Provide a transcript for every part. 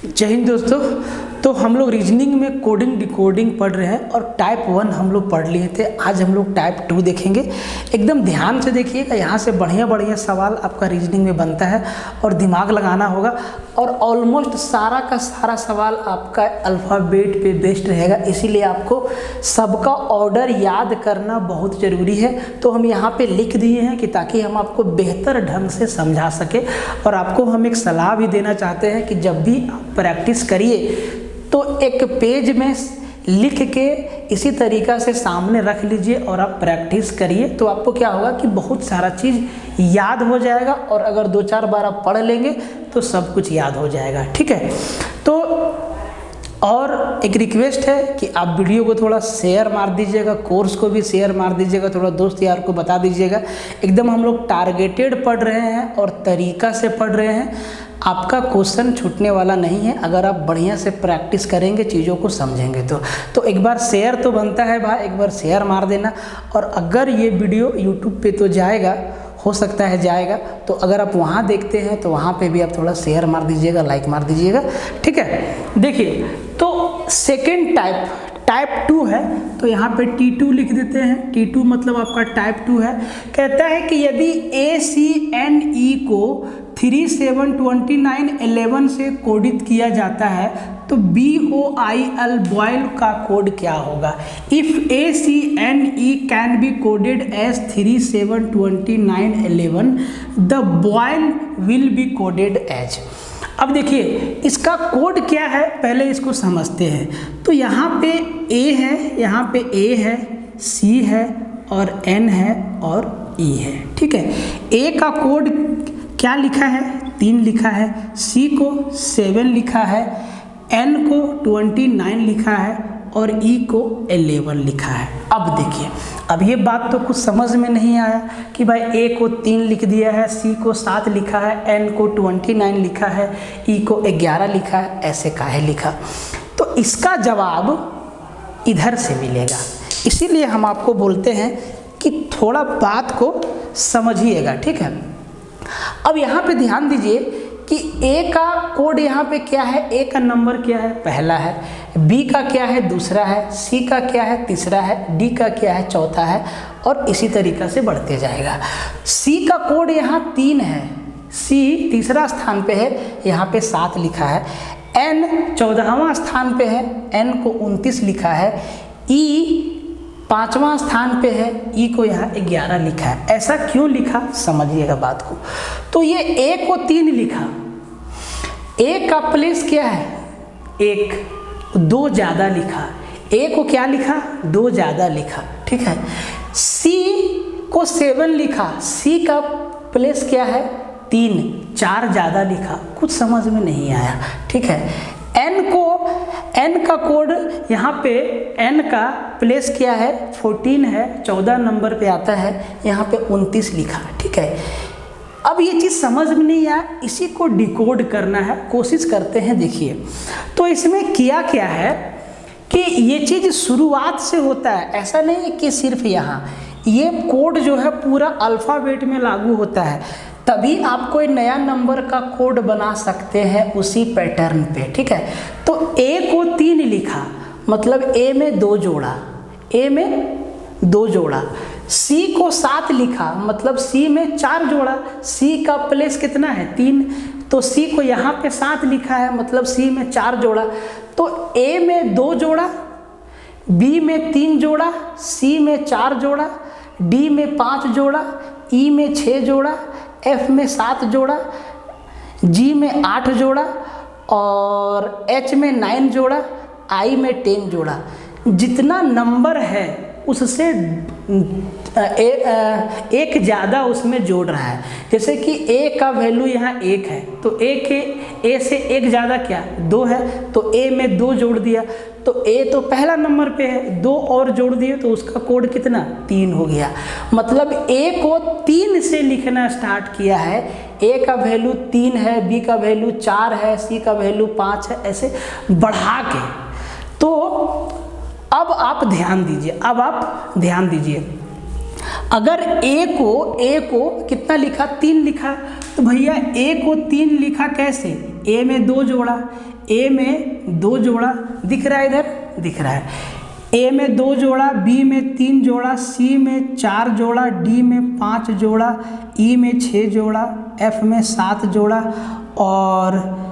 जय हिंद दोस्तों। तो हम लोग रीजनिंग में कोडिंग डिकोडिंग पढ़ रहे हैं और टाइप 1 हम लोग पढ़ लिए थे। आज हम लोग टाइप 2 देखेंगे। एकदम ध्यान से देखिएगा, यहाँ से बढ़िया बढ़िया सवाल आपका रीजनिंग में बनता है और दिमाग लगाना होगा। और ऑलमोस्ट सारा का सारा सवाल आपका अल्फ़ाबेट पे बेस्ड रहेगा, इसीलिए आपको सबका ऑर्डर याद करना बहुत ज़रूरी है। तो हम यहाँ पे लिख दिए हैं कि ताकि हम आपको बेहतर ढंग से समझा सके। और आपको हम एक सलाह भी देना चाहते हैं कि जब भी आप प्रैक्टिस करिए तो एक पेज में लिख के इसी तरीक़ा से सामने रख लीजिए और आप प्रैक्टिस करिए। तो आपको क्या होगा कि बहुत सारा चीज़ याद हो जाएगा और अगर 2-4 बार आप पढ़ लेंगे तो सब कुछ याद हो जाएगा। ठीक है। तो और एक रिक्वेस्ट है कि आप वीडियो को थोड़ा शेयर मार दीजिएगा, कोर्स को भी शेयर मार दीजिएगा, थोड़ा दोस्त यार को बता दीजिएगा। एकदम हम लोग टारगेटेड पढ़ रहे हैं और तरीक़ा से पढ़ रहे हैं। आपका क्वेश्चन छूटने वाला नहीं है अगर आप बढ़िया से प्रैक्टिस करेंगे, चीज़ों को समझेंगे तो एक बार शेयर तो बनता है भाई, एक बार शेयर मार देना। और अगर ये वीडियो यूट्यूब पे तो जाएगा, हो सकता है जाएगा, तो अगर आप वहाँ देखते हैं तो वहाँ पे भी आप थोड़ा शेयर मार दीजिएगा, लाइक मार दीजिएगा। ठीक है। देखिए, तो सेकेंड टाइप 2 है, तो यहाँ पे T2 लिख देते हैं। T2 मतलब आपका टाइप 2 है। कहता है कि यदि ACNE को 372911 से कोडित किया जाता है तो BOIL बॉयल का कोड क्या होगा। If ACNE can be coded as 372911 the boil will be coded as. अब देखिए इसका कोड क्या है, पहले इसको समझते हैं। तो यहाँ पे A है, यहाँ पे A है, C है और N है और E है। ठीक है। A का कोड क्या लिखा है, 3 लिखा है, C को 7 लिखा है, N को 29 लिखा है और E को 11 लिखा है। अब देखिए, अब ये बात तो कुछ समझ में नहीं आया कि भाई A को 3 लिख दिया है, C को 7 लिखा है, N को 29 लिखा है, E को 11 लिखा है, ऐसे काहे लिखा। तो इसका जवाब इधर से मिलेगा। इसीलिए हम आपको बोलते हैं कि थोड़ा बात को समझिएगा। ठीक है। अब यहाँ पे ध्यान दीजिए कि A का कोड यहाँ पे क्या है, A का नंबर क्या है, पहला है, B का क्या है, दूसरा है, C का क्या है, तीसरा है, D का क्या है, चौथा है, और इसी तरीक़ा से बढ़ते जाएगा। C का कोड यहाँ 3 है, C तीसरा स्थान पे है, यहाँ पे 7 लिखा है, N 14वां स्थान पे है, N को 29 लिखा है, E 5वां स्थान पे है, E को यहाँ 11 लिखा है। ऐसा क्यों लिखा, समझिएगा बात को। तो ये A को 3 लिखा, A का प्लेस क्या है, 1, 2 ज़्यादा लिखा, A को क्या लिखा, 2 ज़्यादा लिखा। ठीक है। C को 7 लिखा, C का प्लेस क्या है, 3, 4 ज़्यादा लिखा। कुछ समझ में नहीं आया। ठीक है। N का कोड यहाँ पे N का प्लेस क्या है, 14 है, 14 नंबर पे आता है, यहाँ पे 29 लिखा। ठीक है। अब ये चीज़ समझ में नहीं आया, इसी को डिकोड करना है, कोशिश करते हैं। देखिए, तो इसमें किया क्या है कि ये चीज़ शुरुआत से होता है, ऐसा नहीं है कि सिर्फ यहाँ, ये कोड जो है पूरा अल्फ़ाबेट में लागू होता है, तभी आप कोई नया नंबर का कोड बना सकते हैं उसी पैटर्न पे। ठीक है। तो A को 3 लिखा, मतलब A में 2 जोड़ा, A में 2 जोड़ा, C को 7 लिखा, मतलब C में 4 जोड़ा, C का प्लेस कितना है, 3, तो C को यहाँ पे 7 लिखा है, मतलब C में 4 जोड़ा। तो A में 2 जोड़ा, B में 3 जोड़ा, C में 4 जोड़ा, D में 5 जोड़ा, E में 6 जोड़ा, F में 7 जोड़ा, G में 8 जोड़ा और H में 9 जोड़ा, I में 10 जोड़ा। जितना नंबर है उससे एक ज़्यादा उसमें जोड़ रहा है। जैसे कि A का वैल्यू यहाँ 1 है, तो A से एक ज़्यादा क्या, 2 है, तो A में 2 जोड़ दिया, तो A तो पहला नंबर पे है, 2 और जोड़ दिए तो उसका कोड कितना, 3 हो गया। मतलब A को 3 से लिखना स्टार्ट किया है। A का वैल्यू 3 है, B का वैल्यू 4 है, C का वैल्यू 5 है, ऐसे बढ़ा के। तो अब आप ध्यान दीजिए, अगर A को कितना लिखा, 3 लिखा, तो भैया A को 3 लिखा कैसे, ए में 2 जोड़ा, ए में 2 जोड़ा दिख रहा है, इधर दिख रहा है। ए में 2 जोड़ा, बी में 3 जोड़ा, सी में 4 जोड़ा, डी में 5 जोड़ा, ई में 6 जोड़ा, एफ में 7 जोड़ा और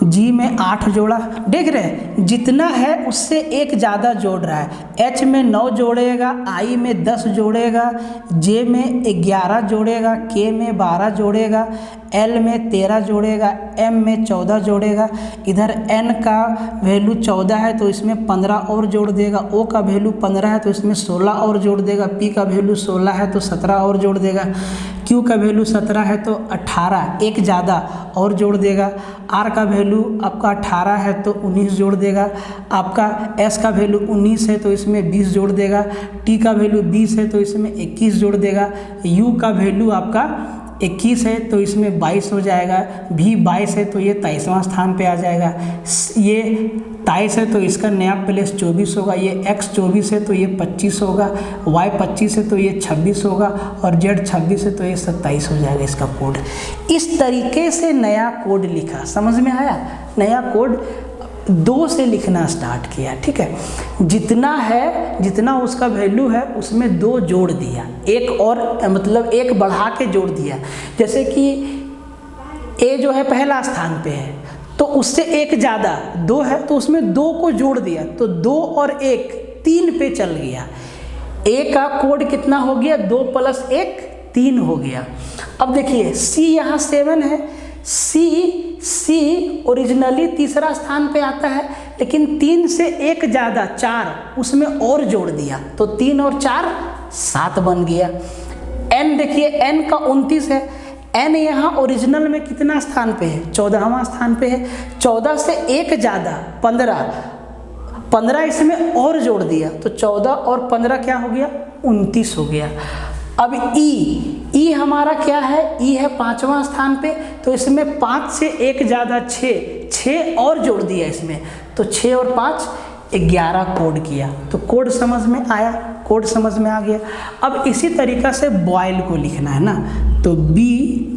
जी में 8 जोड़ा। देख रहे हैं जितना है उससे एक ज़्यादा जोड़ रहा है। एच में 9 जोड़ेगा, आई में 10 जोड़ेगा, जे में 11 जोड़ेगा, के में 12 जोड़ेगा, एल में 13 जोड़ेगा, एम में 14 जोड़ेगा। इधर एन का वैल्यू 14 है तो इसमें 15 और जोड़ देगा, ओ का वैल्यू 15 है तो इसमें 16 और जोड़ देगा, पी का वैल्यू 16 है तो 17 और जोड़ देगा, क्यू का वैल्यू 17 है तो 18 एक ज़्यादा और जोड़ देगा, आर का वैल्यू आपका 18 है तो 19 जोड़ देगा, आपका एस का वैल्यू 19 है तो इसमें 20 जोड़ देगा, टी का वैल्यू 20 है तो इसमें 21 जोड़ देगा, यू का वैल्यू आपका 21 है तो इसमें 22 हो जाएगा, भी 22 है तो ये 23वां स्थान पे आ जाएगा, ये 23 है तो इसका नया प्लेस 24 होगा, ये x 24 है तो ये 25 होगा, y 25 है तो ये 26 होगा और z 26 है तो ये 27 हो जाएगा इसका कोड। इस तरीके से नया कोड लिखा, समझ में आया? नया कोड 2 से लिखना स्टार्ट किया, ठीक है। जितना है, जितना उसका वैल्यू है उसमें 2 जोड़ दिया, एक और मतलब एक बढ़ा के जोड़ दिया। जैसे कि a जो है पहला स्थान पे है तो उससे एक ज़्यादा 2 है तो उसमें 2 को जोड़ दिया तो 2 और 1 3 पे चल गया। a का कोड कितना हो गया? 2 + 1 3 हो गया। अब देखिए c यहाँ 7 है, c ओरिजिनली तीसरा स्थान पे आता है लेकिन 3 से एक ज़्यादा 4 उसमें और जोड़ दिया तो 3 और 4 7 बन गया। n देखिए n का 29 है, n यहाँ ओरिजिनल में कितना स्थान पे है? 14वां स्थान पे है। 14 से एक ज़्यादा 15 इसमें और जोड़ दिया तो 14 और 15 क्या हो गया? 29 हो गया। अब ई हमारा क्या है? ई है 5वां स्थान पे तो इसमें 5 से एक ज़्यादा 6 और जोड़ दिया इसमें तो 6 और 5 11 कोड किया। तो कोड समझ में आया? कोड समझ में आ गया। अब इसी तरीक़ा से बॉयल को लिखना है ना, तो BOIL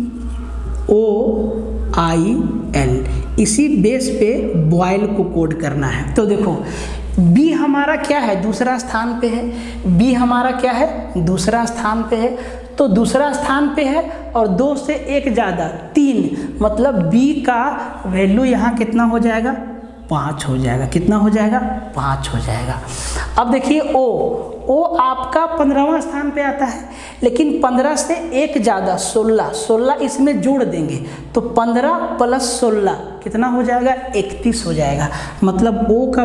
इसी बेस पे बॉयल को कोड करना है। तो देखो बी हमारा क्या है? दूसरा स्थान पे है। बी हमारा क्या है? दूसरा स्थान पे है। तो दूसरा स्थान पे है और 2 से एक ज़्यादा 3 मतलब बी का वैल्यू यहाँ कितना हो जाएगा? 5 हो जाएगा। कितना हो जाएगा? 5 हो जाएगा। अब देखिए ओ आपका 15वां स्थान पे आता है लेकिन 15 से एक ज़्यादा 16 इसमें जोड़ देंगे तो 15 + 16 कितना हो जाएगा? 31 हो जाएगा। मतलब ओ का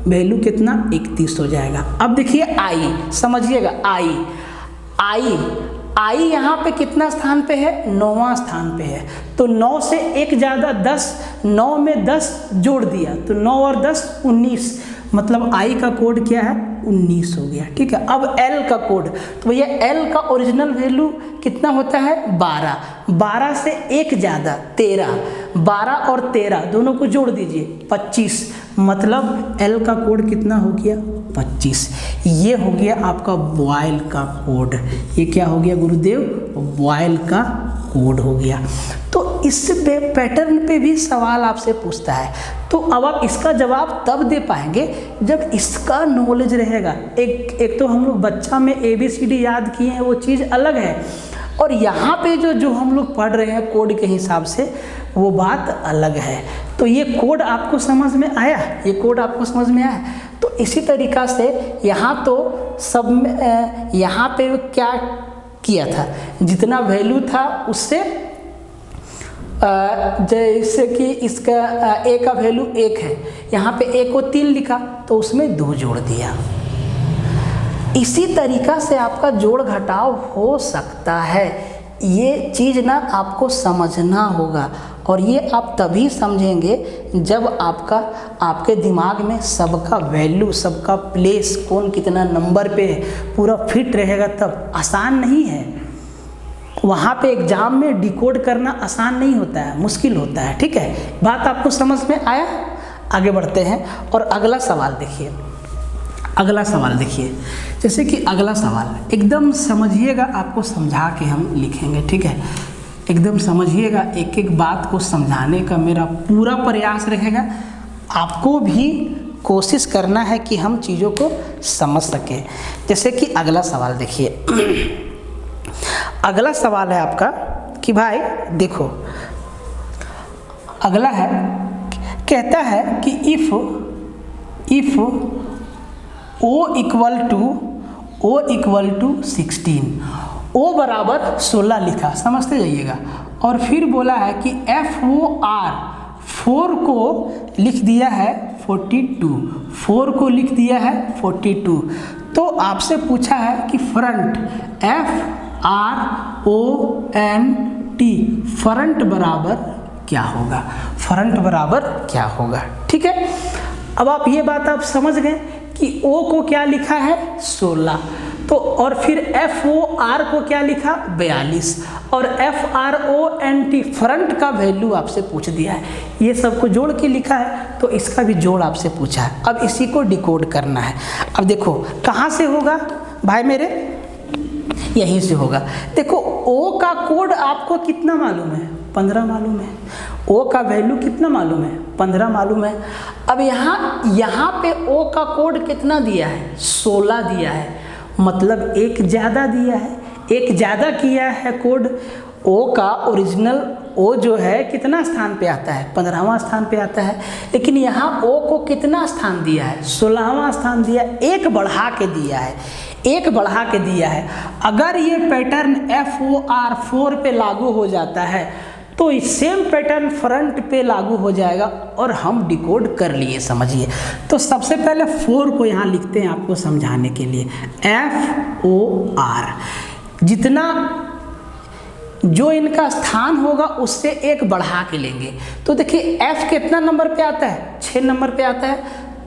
वैल्यू कितना? 31 हो जाएगा। अब देखिए आई, समझिएगा आई यहाँ पे कितना स्थान पे है? 9वां स्थान पे है। तो 9 से एक ज़्यादा 10, 9 में 10 जोड़ दिया तो 9 और 10 19 मतलब आई का कोड क्या है? 19 हो गया। ठीक है। अब एल का कोड, तो भैया एल का ओरिजिनल वैल्यू कितना होता है? 12 से एक ज़्यादा 13, 12 और 13 दोनों को जोड़ दीजिए 25 मतलब एल का कोड कितना हो गया? 25। ये हो गया आपका बॉयल का कोड। ये क्या हो गया गुरुदेव? बॉयल का कोड हो गया। तो इस पैटर्न पे भी सवाल आपसे पूछता है तो अब आप इसका जवाब तब दे पाएंगे जब इसका नॉलेज रहेगा। एक तो हम लोग बच्चा में ABCD याद किए हैं, वो चीज़ अलग है, और यहाँ पे जो हम लोग पढ़ रहे हैं कोड के हिसाब से वो बात अलग है। तो ये कोड आपको समझ में आया? ये कोड आपको समझ में आया? तो इसी तरीक़ा से यहाँ तो सब में यहाँ पे क्या किया था? जितना वैल्यू था उससे जैसे कि इसका ए का वैल्यू 1 है, यहाँ पे ए को 3 लिखा तो उसमें 2 जोड़ दिया। इसी तरीक़ा से आपका जोड़ घटाव हो सकता है। ये चीज़ ना आपको समझना होगा और ये आप तभी समझेंगे जब आपके दिमाग में सबका वैल्यू, सबका प्लेस, कौन कितना नंबर पे पूरा फिट रहेगा। तब आसान नहीं है, वहाँ पे एग्जाम में डिकोड करना आसान नहीं होता है, मुश्किल होता है। ठीक है, बात आपको समझ में आया? आगे बढ़ते हैं और अगला सवाल देखिए। अगला सवाल देखिए, जैसे कि अगला सवाल एकदम समझिएगा, आपको समझा के हम लिखेंगे। ठीक है, एकदम समझिएगा, एक एक बात को समझाने का मेरा पूरा प्रयास रहेगा। आपको भी कोशिश करना है कि हम चीज़ों को समझ सकें। जैसे कि अगला सवाल देखिए, अगला सवाल है आपका कि भाई देखो, अगला है, कहता है कि if O equal to 16, O बराबर 16 लिखा, समझते जाइएगा। और फिर बोला है कि FOR 4 को लिख दिया है 42, 4 को लिख दिया है 42। तो आपसे पूछा है कि फ्रंट FRONT फ्रंट बराबर क्या होगा, फ्रंट बराबर क्या होगा। ठीक है, अब आप ये बात आप समझ गए कि O को क्या लिखा है 16, तो और फिर FOR को क्या लिखा 42, और FRONT फ्रंट का वैल्यू आपसे पूछ दिया है। ये सबको जोड़ के लिखा है, तो इसका भी जोड़ आपसे पूछा है। अब इसी को डिकोड करना है। अब देखो कहाँ से होगा भाई मेरे, यहीं से होगा। देखो O का कोड आपको कितना मालूम है, 15 मालूम है। O का वैल्यू कितना मालूम है, 15 मालूम है। अब यहाँ पे O का कोड कितना दिया है, 16 दिया है, मतलब एक ज़्यादा दिया है, एक ज़्यादा किया है कोड। O का ओरिजिनल O जो है कितना स्थान पे आता है, 15वां स्थान पे आता है, लेकिन यहाँ O को कितना स्थान दिया है, 16वां स्थान दिया, एक बढ़ा के दिया है, एक बढ़ा के दिया है। अगर ये पैटर्न FOR 4 पे लागू हो जाता है तो सेम पैटर्न फ्रंट पे लागू हो जाएगा, और हम डिकोड कर लिए, समझिए। तो सबसे पहले 4 को यहाँ लिखते हैं आपको समझाने के लिए, FOR, जितना जो इनका स्थान होगा उससे एक बढ़ा के लेंगे। तो देखिए F कितना नंबर पे आता है, 6 नंबर पे आता है,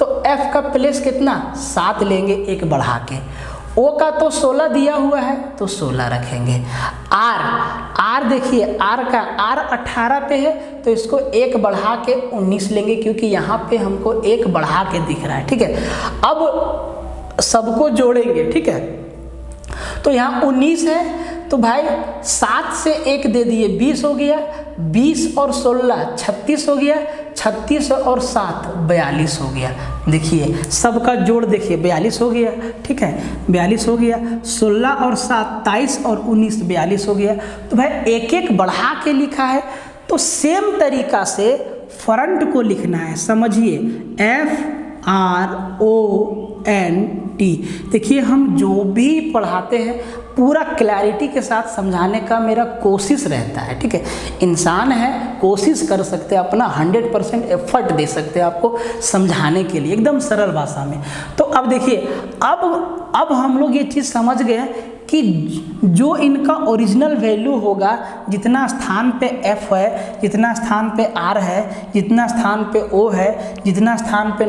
तो F का प्लेस कितना 7 लेंगे एक बढ़ा के। O का तो 16 दिया हुआ है तो 16 रखेंगे। R देखिए R का R 18 पे है, तो इसको एक बढ़ा के 19 लेंगे, क्योंकि यहाँ पे हमको एक बढ़ा के दिख रहा है। ठीक है, अब सबको जोड़ेंगे। ठीक है, तो यहाँ 19 है, तो भाई 7 से 1 दे दिए, 20 हो गया, 20 और 16 36 हो गया, 36 और 7 42 हो गया। देखिए सबका जोड़ देखिए 42 हो गया। ठीक है, 42 हो गया, 16 और 7 23 और 19 42 हो गया। तो भाई एक एक बढ़ा के लिखा है, तो सेम तरीका से फ्रंट को लिखना है, समझिए, FRONT। देखिए हम जो भी पढ़ाते हैं पूरा क्लैरिटी के साथ समझाने का मेरा कोशिश रहता है। ठीक है, इंसान है, कोशिश कर सकते हैं, अपना 100% एफर्ट दे सकते हैं आपको समझाने के लिए एकदम सरल भाषा में। तो अब देखिए, अब हम लोग ये चीज़ समझ गए कि जो इनका ओरिजिनल वैल्यू होगा, जितना स्थान पे F है, जितना स्थान पे R है, जितना स्थान पे O है, जितना स्थान पे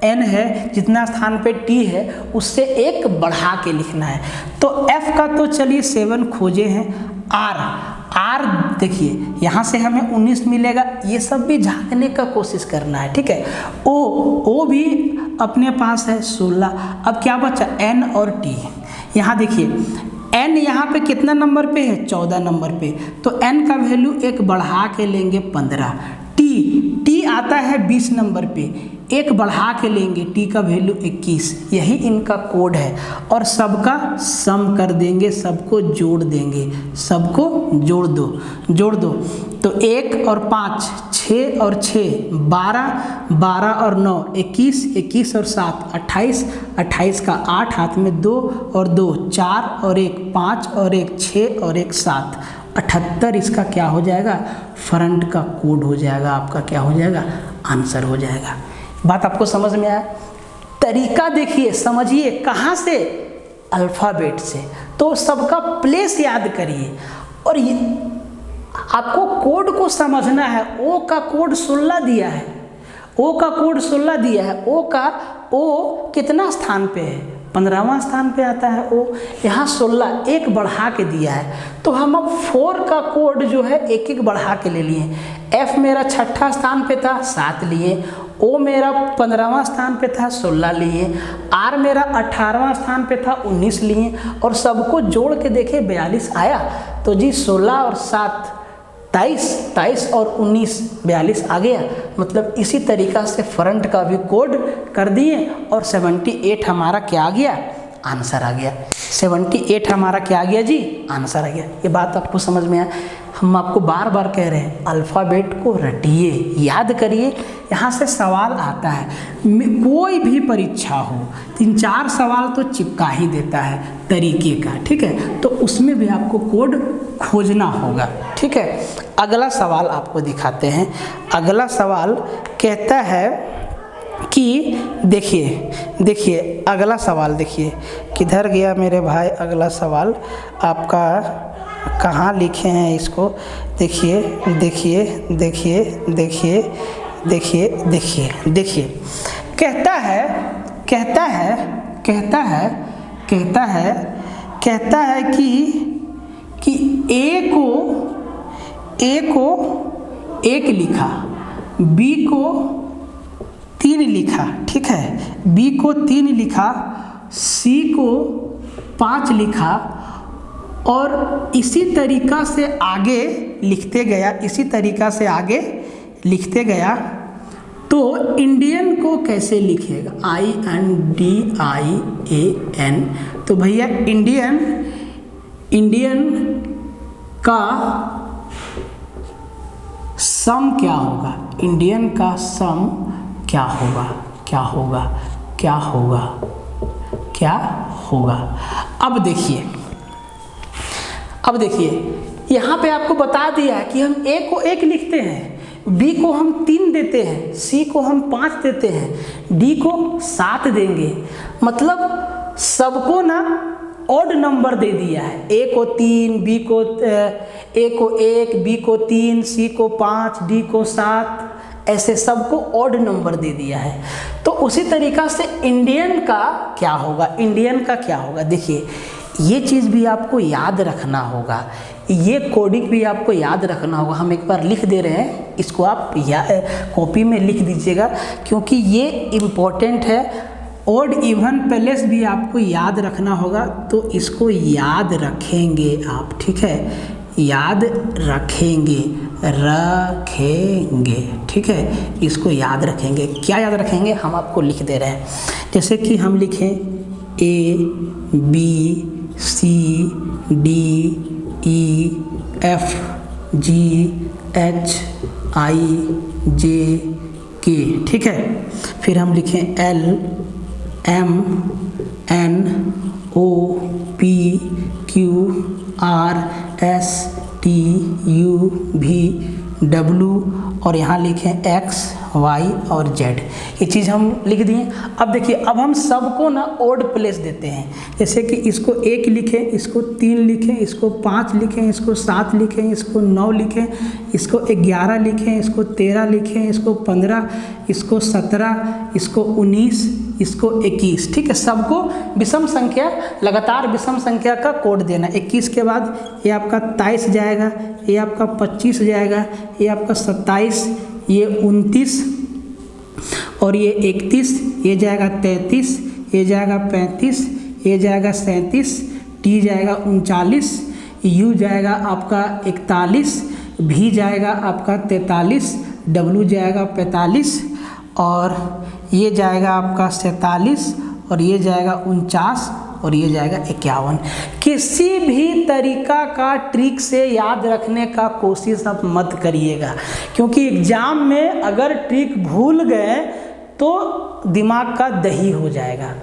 N है, जितना स्थान पे T है, उससे एक बढ़ा के लिखना है। तो F का तो चलिए 7 खोजे हैं। R देखिए यहाँ से हमें 19 मिलेगा, ये सब भी झांकने का कोशिश करना है। ठीक है, O भी अपने पास है 16। अब क्या बचा, N और T। यहाँ देखिए N यहाँ पे कितना नंबर पे है, 14 नंबर पे, तो N का वैल्यू एक बढ़ा के लेंगे 15। T आता है 20 नंबर पे, एक बढ़ा के लेंगे, T का वैल्यू 21। यही इनका कोड है, और सबका सम कर देंगे, सबको जोड़ देंगे, सबको जोड़ दो। तो 1 और 5 6 और 6 12, 12 और 9 21, 21 और 7 28, 28 का 8 हाथ में 2 और 2 4 और 1 5 और 1 6 और 1 7 78। इसका क्या हो जाएगा, फ्रंट का कोड हो जाएगा, आपका क्या हो जाएगा, आंसर हो जाएगा। बात आपको समझ में आया? तरीका देखिए, समझिए, कहाँ से, अल्फ़ाबेट से। तो सबका प्लेस याद करिए, और ये आपको कोड को समझना है। O का कोड 16 दिया है, O का कोड 16 दिया है। O कितना स्थान पे है, 15वां स्थान पे आता है O। यहाँ 16 एक बढ़ा के दिया है, तो हम अब 4 का कोड जो है एक एक बढ़ा के ले लिए। F मेरा 6ठा स्थान पे था 7 लिए, O मेरा 15वां स्थान पे था 16 लिए, R मेरा 18वां स्थान पे था 19 लिए, और सबको जोड़ के देखे 42 आया। तो जी 16 और 7 23 और 19 42 आ गया। मतलब इसी तरीक़ा से फ्रंट का भी कोड कर दिए और 78 हमारा क्या आ गया, आंसर आ गया। 78 हमारा क्या आ गया जी, आंसर आ गया। ये बात आपको समझ में आया। हम आपको बार बार कह रहे हैं अल्फ़ाबेट को रटिए, याद करिए, यहाँ से सवाल आता है। कोई भी परीक्षा हो 3-4 सवाल तो चिपका ही देता है तरीके का, ठीक है। तो उसमें भी आपको कोड खोजना होगा, ठीक है। अगला सवाल आपको दिखाते हैं। अगला सवाल कहता है कि देखिए अगला सवाल देखिए, किधर गया मेरे भाई अगला सवाल आपका, कहाँ लिखे हैं इसको, देखिए कहता है कि ए को 1 लिखा, बी को 3 लिखा, ठीक है, बी को 3 लिखा, सी को 5 लिखा, और इसी तरीक़ा से आगे लिखते गया, तो इंडियन को कैसे लिखेगा, INDIAN। तो भैया इंडियन का सम क्या होगा, इंडियन का सम क्या होगा। अब देखिए यहाँ पे आपको बता दिया कि हम A को 1 लिखते हैं, B को हम 3 देते हैं, C को हम 5 देते हैं, D को 7 देंगे। मतलब सबको ना ऑड नंबर दे दिया है। A को 3, A को 1, B को 3, C को 5, D को 7, ऐसे सबको ऑड नंबर दे दिया है। तो उसी तरीक़ा से इंडियन का क्या होगा, देखिए ये चीज़ भी आपको याद रखना होगा, ये कोडिंग भी आपको याद रखना होगा। हम एक बार लिख दे रहे हैं, इसको आप कॉपी में लिख दीजिएगा, क्योंकि ये इम्पोर्टेंट है। ऑड इवन प्लेस भी आपको याद रखना होगा, तो इसको याद रखेंगे आप, ठीक है, याद रखेंगे, ठीक है, इसको याद रखेंगे। क्या याद रखेंगे, हम आपको लिख दे रहे हैं। जैसे कि हम लिखें ABCDEFGHIJK, ठीक है। फिर हम लिखें LMNOPQRSTUVW, और यहाँ लिखें X, Y और Z। ये चीज़ हम लिख दिए। अब देखिए, अब हम सबको ना ऑड प्लेस देते हैं। जैसे कि इसको 1 लिखें, इसको 3 लिखें, इसको 5 लिखें, इसको 7 लिखें, इसको 9 लिखें, इसको 11 लिखें, इसको 13 लिखें, इसको 15, इसको 17, इसको 19, इसको 21, ठीक है। सबको विषम संख्या, लगातार विषम संख्या का कोड देना। 21 के बाद ये आपका 23 जाएगा, ये आपका 25 जाएगा, ये आपका 27, ये 29, और ये 31, ये जाएगा 33, ये जाएगा 35, ये जाएगा 37, टी जाएगा 39, यू जाएगा आपका 41, भी जाएगा आपका 43, डब्लू जाएगा 45, और ये जाएगा आपका 47, और ये जाएगा 49, और ये जाएगा 51। किसी भी तरीका का ट्रिक से याद रखने का कोशिश आप मत करिएगा, क्योंकि एग्जाम में अगर ट्रिक भूल गए तो दिमाग का दही हो जाएगा,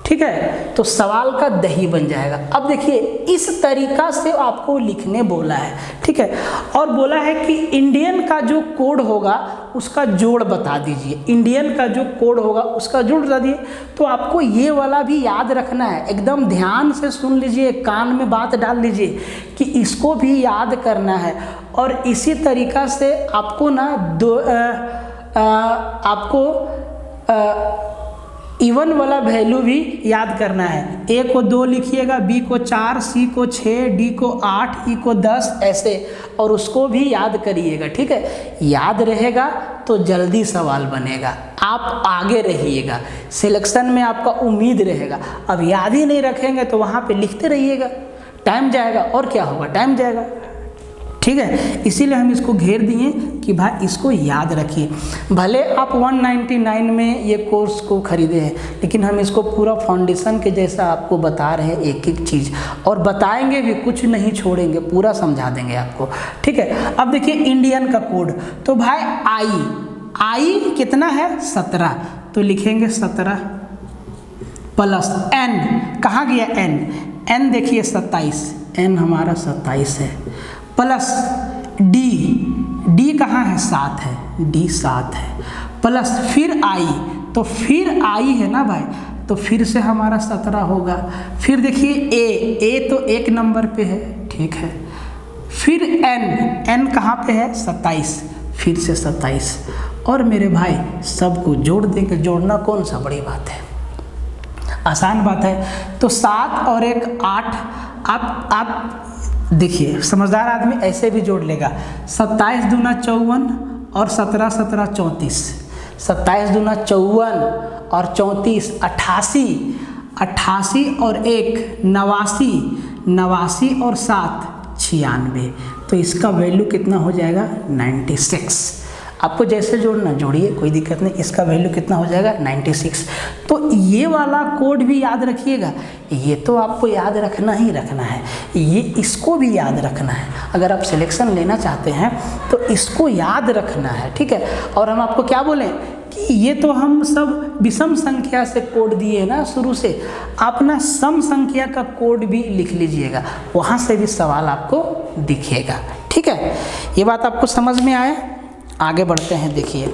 ठीक है, तो सवाल का दही बन जाएगा। अब देखिए, इस तरीका से आपको लिखने बोला है, ठीक है, और बोला है कि इंडियन का जो कोड होगा उसका जोड़ बता दीजिए। इंडियन का जो कोड होगा उसका जोड़ बता दिए। तो आपको ये वाला भी याद रखना है, एकदम ध्यान से सुन लीजिए, कान में बात डाल लीजिए कि इसको भी याद करना है। और इसी तरीका से आपको ना इवन वाला वैल्यू भी याद करना है। ए को 2 लिखिएगा, बी को 4, सी को 6, डी को 8, ई को 10, ऐसे, और उसको भी याद करिएगा, ठीक है। याद रहेगा तो जल्दी सवाल बनेगा, आप आगे रहिएगा, सिलेक्शन में आपका उम्मीद रहेगा। अब याद ही नहीं रखेंगे तो वहाँ पे लिखते रहिएगा, टाइम जाएगा, और क्या होगा, टाइम जाएगा, ठीक है। इसीलिए हम इसको घेर दिए कि भाई इसको याद रखिए। भले आप 199 में ये कोर्स को खरीदे हैं, लेकिन हम इसको पूरा फाउंडेशन के जैसा आपको बता रहे हैं, एक एक चीज़, और बताएंगे भी, कुछ नहीं छोड़ेंगे, पूरा समझा देंगे आपको, ठीक है। अब देखिए इंडियन का कोड, तो भाई आई कितना है, 17, तो लिखेंगे 17 प्लस एन, कहाँ गया एन देखिए 27, एन हमारा 27 है, प्लस डी कहाँ है, 7 है, डी 7 है, प्लस फिर आई, तो फिर आई है ना भाई, तो फिर से हमारा 17 होगा। फिर देखिए ए तो 1 नंबर पे है, ठीक है। फिर एन कहाँ पे है, 27, फिर से 27, और मेरे भाई सबको जोड़ देंगे। जोड़ना कौन सा बड़ी बात है, आसान बात है। तो 7 और 1 8, आप देखिए समझदार आदमी ऐसे भी जोड़ लेगा, 27 दूना 54 और 17 17 34, 27 दूना 54 और 34 88 और 1 89, 89 और 7 96, तो इसका वैल्यू कितना हो जाएगा, 96। आपको जैसे जोड़ना जोड़िए, कोई दिक्कत नहीं। इसका वैल्यू कितना हो जाएगा, 96। तो ये वाला कोड भी याद रखिएगा, ये तो आपको याद रखना ही रखना है, ये इसको भी याद रखना है। अगर आप सिलेक्शन लेना चाहते हैं तो इसको याद रखना है, ठीक है। और हम आपको क्या बोलें कि ये तो हम सब विषम संख्या से कोड दिए ना शुरू से, आप ना सम संख्या का कोड भी लिख लीजिएगा, वहाँ से भी सवाल आपको दिखेगा, ठीक है। ये बात आपको समझ में आया। आगे बढ़ते हैं, देखिए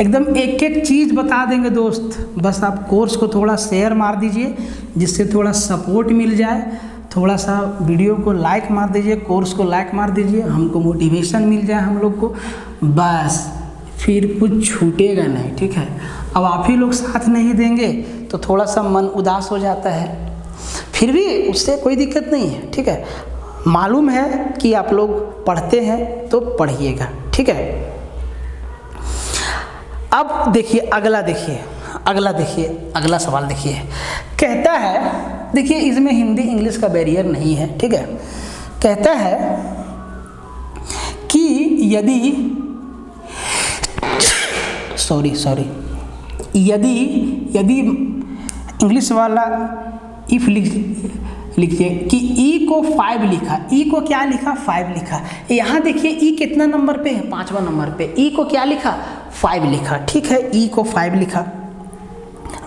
एकदम एक एक चीज़ बता देंगे दोस्त, बस आप कोर्स को थोड़ा शेयर मार दीजिए, जिससे थोड़ा सपोर्ट मिल जाए, थोड़ा सा वीडियो को लाइक मार दीजिए, कोर्स को लाइक मार दीजिए, हमको मोटिवेशन मिल जाए हम लोग को, बस फिर कुछ छूटेगा नहीं, ठीक है। अब आप ही लोग साथ नहीं देंगे तो थोड़ा सा मन उदास हो जाता है, फिर भी उससे कोई दिक्कत नहीं है, ठीक है। मालूम है कि आप लोग पढ़ते हैं तो पढ़िएगा, ठीक है। अब देखिए अगला सवाल देखिए, कहता है, देखिए इसमें हिंदी इंग्लिश का बैरियर नहीं है, ठीक है। कहता है कि यदि इंग्लिश वाला इफ लिखिए कि ई को 5 लिखा, ई को क्या लिखा, 5 लिखा। यहाँ देखिए ई कितना नंबर पे है, 5वां नंबर पे, ई को क्या लिखा, 5 लिखा, ठीक है। ई को 5 लिखा,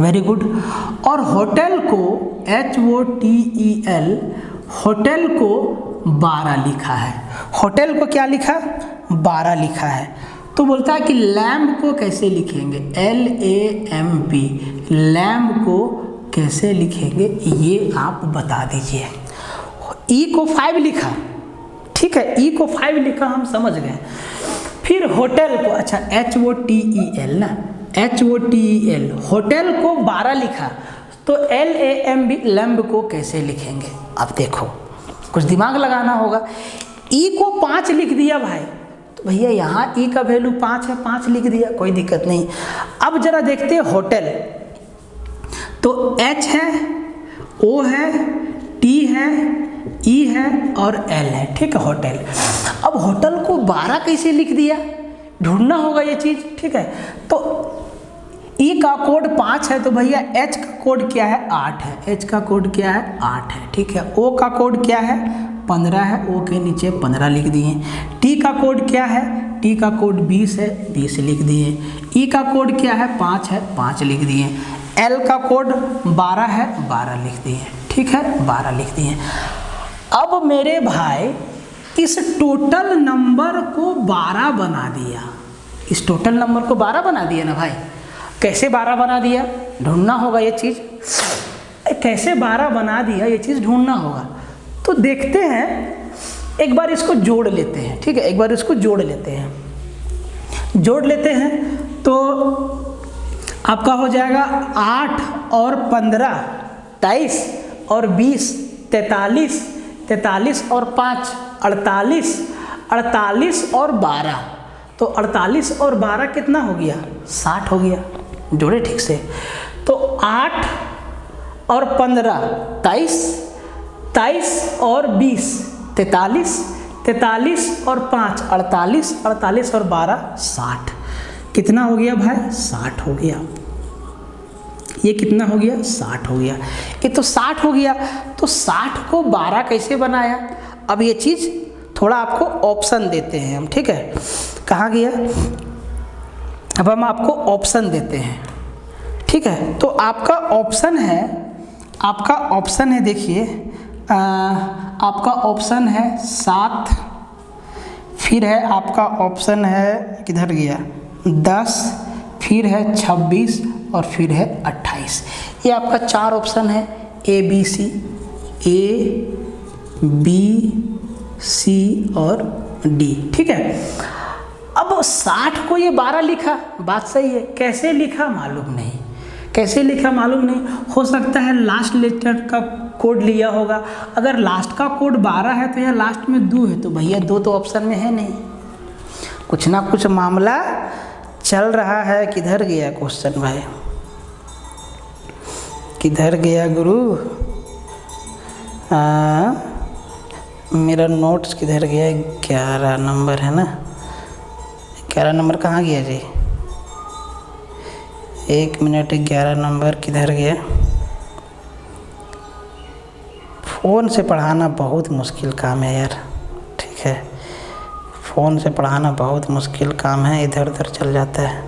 वेरी गुड। और होटल को HOTEL, होटल को 12 लिखा है, होटल को क्या लिखा, 12 लिखा है। तो बोलता है कि लैम्प को कैसे लिखेंगे, LAMP, लैम्प को कैसे लिखेंगे, ये आप बता दीजिए। ई को 5 लिखा, ठीक है, ई को 5 लिखा, हम समझ गए। फिर होटल को, अच्छा HOTEL ना, HOTEL, होटल को 12 लिखा, तो LAMB, लैम्प को कैसे लिखेंगे। अब देखो कुछ दिमाग लगाना होगा। ई को 5 लिख दिया भाई, तो भैया यहाँ ई का वैल्यू 5 है, 5 लिख दिया, कोई दिक्कत नहीं। अब जरा देखते हैं होटल, तो H है, O है, T है, E है और L है, ठीक है, होटल। अब होटल को 12 कैसे लिख दिया, ढूंढना होगा ये चीज़, ठीक है। तो E का कोड 5 है, तो भैया H का कोड क्या है, 8 है, H का कोड क्या है, 8 है, ठीक है। O का कोड क्या है, 15 है, O के नीचे 15 लिख दिए। T का कोड क्या है, T का कोड 20 है, 20 लिख दिए। E का कोड क्या है, 5 है, 5 लिख दिए। L का कोड 12 है, 12 लिख दिए, ठीक है, 12 लिख दिए। अब मेरे भाई इस टोटल नंबर को 12 बना दिया, इस टोटल नंबर को 12 बना दिया ना भाई। कैसे 12 बना दिया, ढूंढना होगा ये चीज़, कैसे 12 बना दिया ये चीज़ ढूंढना होगा। तो देखते हैं, एक बार इसको जोड़ लेते हैं, ठीक है, एक बार इसको जोड़ लेते हैं। तो आपका हो जाएगा 8 और 15 23 और 20 43, 43 और 5 48, 48 और 12, तो 48 और 12 कितना हो गया? 60 हो गया। जोड़े ठीक से। तो 8 और 15 23, 23 और 20 43, 43 और 5 48, 48 और 12 60। कितना हो गया भाई? 60 हो गया। ये कितना हो गया? 60 हो गया। ये तो 60 हो गया। तो 60 को 12 कैसे बनाया? अब ये चीज़ थोड़ा आपको ऑप्शन देते हैं हम, ठीक है। कहाँ गया? अब हम आपको ऑप्शन देते हैं, ठीक है। तो आपका ऑप्शन है, देखिए आपका ऑप्शन है 7, फिर है आपका ऑप्शन है, किधर गया? 10, फिर है 26 और फिर है 28। ये आपका 4 ऑप्शन है, ए बी सी और डी, ठीक है। अब 60 को ये 12 लिखा, बात सही है। कैसे लिखा मालूम नहीं, कैसे लिखा मालूम नहीं। हो सकता है लास्ट लेटर का कोड लिया होगा। अगर लास्ट का कोड 12 है तो यह लास्ट में 2 है, तो भैया 2 तो ऑप्शन में है नहीं। कुछ ना कुछ मामला चल रहा है। किधर गया क्वेश्चन भाई? किधर गया गुरु? मेरा नोट्स किधर गया? 11 नंबर है ना? 11 नंबर कहाँ गया जी? 1 मिनट, 11 नंबर किधर गया? फ़ोन से पढ़ाना बहुत मुश्किल काम है यार, ठीक है। फ़ोन से पढ़ाना बहुत मुश्किल काम है, इधर उधर चल जाता है।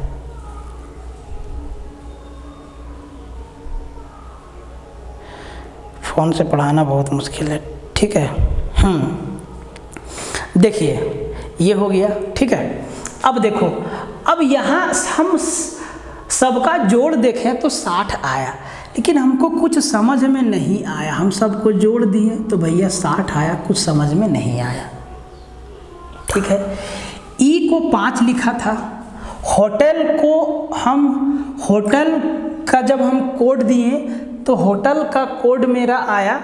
फ़ोन से पढ़ाना बहुत मुश्किल है, ठीक है। देखिए ये हो गया, ठीक है। अब देखो, अब यहाँ हम सबका जोड़ देखें तो 60 आया, लेकिन हमको कुछ समझ में नहीं आया। हम सबको जोड़ दिए तो भैया 60 आया, कुछ समझ में नहीं आया, ठीक है। ई को 5 लिखा था। होटल का जब हम कोड दिए तो होटल का कोड मेरा आया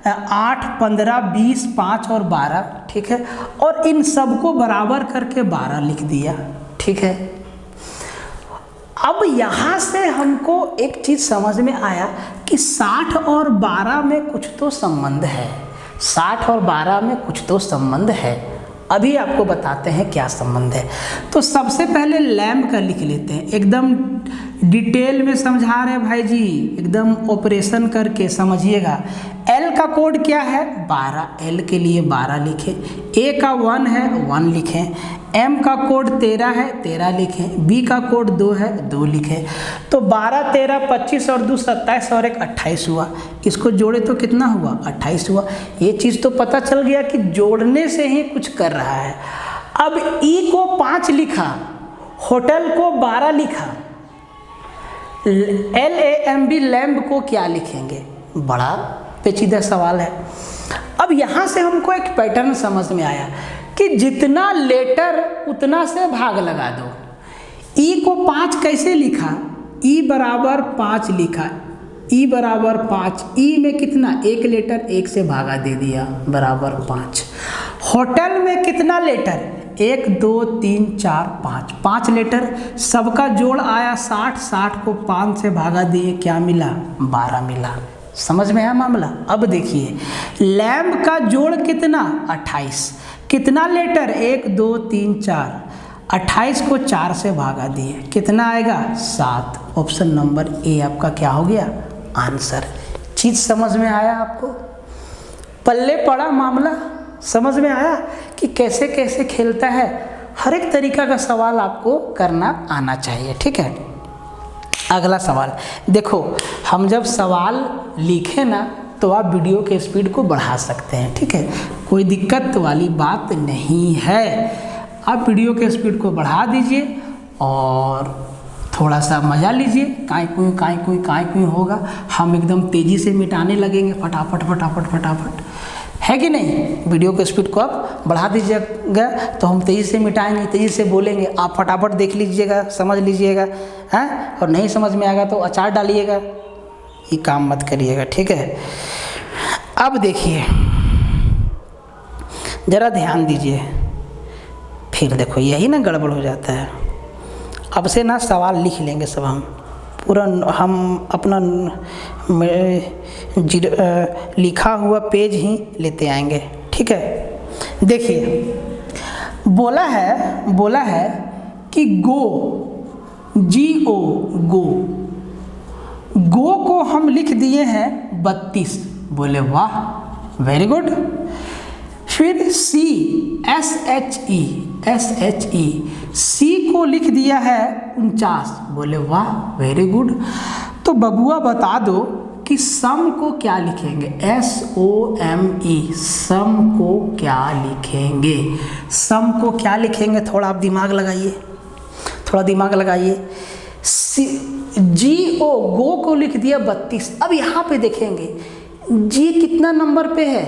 8, 15, 20, 5 और 12, ठीक है। और इन सबको बराबर करके 12 लिख दिया, ठीक है। अब यहाँ से हमको एक चीज़ समझ में आया कि 60 और 12 में कुछ तो संबंध है। 60 और 12 में कुछ तो संबंध है। अभी आपको बताते हैं क्या संबंध है। तो सबसे पहले लैम्ब का लिख लेते हैं, एकदम डिटेल में समझा रहे हैं भाई जी, एकदम ऑपरेशन करके समझिएगा। एल का कोड क्या है? 12, एल के लिए 12 लिखें। ए का 1 है, 1 लिखें। एम का कोड 13 है, 13 लिखें। बी का कोड 2 है, 2 लिखें। तो 12, 13, 25 और 2 27 और 1 28 हुआ। इसको जोड़े तो कितना हुआ? 28 हुआ। ये चीज़ तो पता चल गया कि जोड़ने से ही कुछ कर रहा है। अब ई को 5 लिखा, होटल को 12 लिखा, LAMB लैम्ब को क्या लिखेंगे? बड़ा पेचीदा सवाल है। अब यहाँ से हमको एक पैटर्न समझ में आया कि जितना लेटर उतना से भाग लगा दो। ई को 5 कैसे लिखा? ई बराबर 5 लिखा, ई बराबर 5। ई में कितना? 1 लेटर, 1 से भागा दे दिया, बराबर 5। होटल में कितना लेटर? 1, 2, 3, 4, 5, 5 लेटर। सबका जोड़ आया 60, 60 को 5 से भागा दिए, क्या मिला? 12 मिला। समझ में आया मामला? अब देखिए, लैम्ब का जोड़ कितना? 28। कितना लेटर? 1, 2, 3, 4। 28 को 4 से भागा दिए, कितना आएगा? 7। ऑप्शन नंबर ए आपका क्या हो गया? आंसर। चीज़ समझ में आया आपको? पल्ले पड़ा मामला? समझ में आया कि कैसे कैसे खेलता है? हर एक तरीका का सवाल आपको करना आना चाहिए, ठीक है। अगला सवाल देखो, हम जब सवाल लिखें ना तो आप वीडियो के स्पीड को बढ़ा सकते हैं, ठीक है। कोई दिक्कत वाली बात नहीं है। आप वीडियो के स्पीड को बढ़ा दीजिए और थोड़ा सा मज़ा लीजिए। काई कुई होगा, हम एकदम तेज़ी से मिटाने लगेंगे, फटाफट फटाफट फटाफट, है कि नहीं। वीडियो के स्पीड को आप बढ़ा दीजिएगा तो हम तेज़ी से मिटाएंगे, तेज़ी से बोलेंगे। आप फटाफट देख लीजिएगा, समझ लीजिएगा, हैं, और नहीं समझ में आएगा तो अचार डालिएगा, ये काम मत करिएगा, ठीक है। अब देखिए ज़रा ध्यान दीजिए, फिर देखो यही ना गड़बड़ हो जाता है। अब से ना सवाल लिख लेंगे सब, हम पूरा हम अपना लिखा हुआ पेज ही लेते आएंगे, ठीक है। देखिए बोला है कि गो, GO, गो को हम लिख दिए हैं 32, बोले वाह, वेरी गुड। फिर SHE, सी को लिख दिया है 49, बोले वाह, वेरी गुड। तो बबुआ बता दो कि सम को क्या लिखेंगे, SOME, सम को क्या लिखेंगे, सम को क्या लिखेंगे, थोड़ा आप दिमाग लगाइए, थोड़ा दिमाग लगाइए। GO, गो को लिख दिया 32। अब यहाँ पे देखेंगे जी कितना नंबर पे है,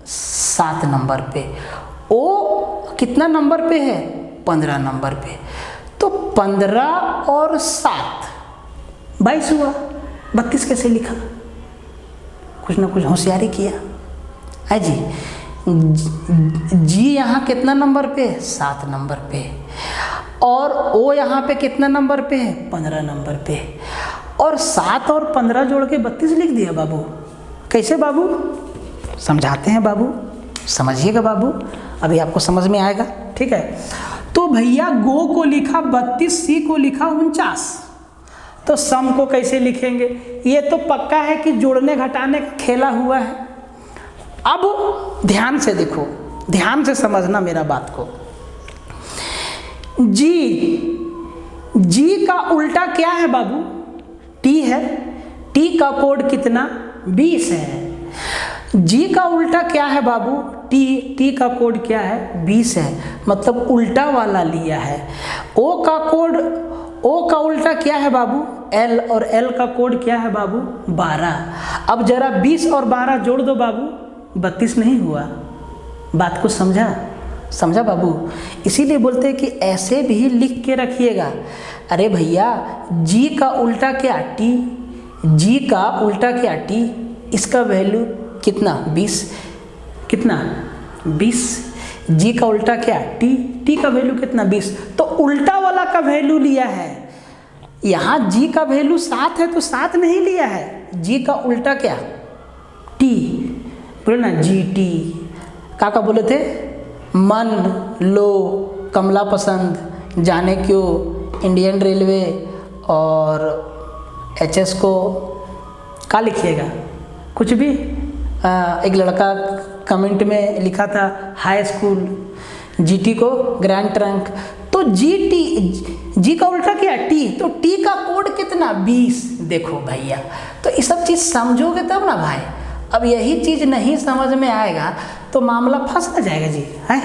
7 नंबर पे। ओ कितना नंबर पे है, 15 नंबर पे। तो 15 और 7 22 हुआ। 32 कैसे लिखा, कुछ ना कुछ होशियारी किया है जी। जी यहाँ कितना नंबर पे है, 7 नंबर पे। और ओ यहाँ पे कितना नंबर पे है, 15 नंबर पे। और 7 और 15 जोड़ के 32 लिख दिया बाबू। कैसे बाबू, समझाते हैं बाबू, समझिएगा बाबू, अभी आपको समझ में आएगा, ठीक है। तो भैया गो को लिखा 32, सी को लिखा 49, तो सम को कैसे लिखेंगे, ये तो पक्का है कि जोड़ने घटाने का खेला हुआ है। अब ध्यान से देखो, ध्यान से समझना मेरा बात को। जी का उल्टा क्या है बाबू, टी है। टी का कोड कितना, 20 है। जी का उल्टा क्या है बाबू, टी का कोड क्या है, 20 है, मतलब उल्टा वाला लिया है। ओ का उल्टा क्या है बाबू, एल, और एल का कोड क्या है बाबू, 12। अब जरा 20 और 12 जोड़ दो बाबू, 32 नहीं हुआ। बात को समझा बाबू। इसीलिए बोलते हैं कि ऐसे भी लिख के रखिएगा। अरे भैया जी का उल्टा क्या, टी, जी का उल्टा क्या, टी, इसका वैल्यू कितना, 20, कितना 20। जी का उल्टा क्या, टी का वैल्यू कितना, 20। तो उल्टा वाला का वैल्यू लिया है। यहाँ जी का वैल्यू 7 है तो 7 नहीं लिया है। जी का उल्टा क्या, टी, बोले ना GT। का बोले थे, मन, लो, कमला पसंद, जाने क्यों, इंडियन रेलवे और HS को का लिखिएगा, कुछ भी। एक लड़का कमेंट में लिखा था हाई स्कूल, GT को ग्रैंड ट्रंक। तो जी का उल्टा क्या, टी, तो टी का कोड कितना, 20। देखो भैया, तो ये सब चीज़ समझोगे तब ना भाई। अब यही चीज़ नहीं समझ में आएगा तो मामला फंस ना जाएगा जी, है,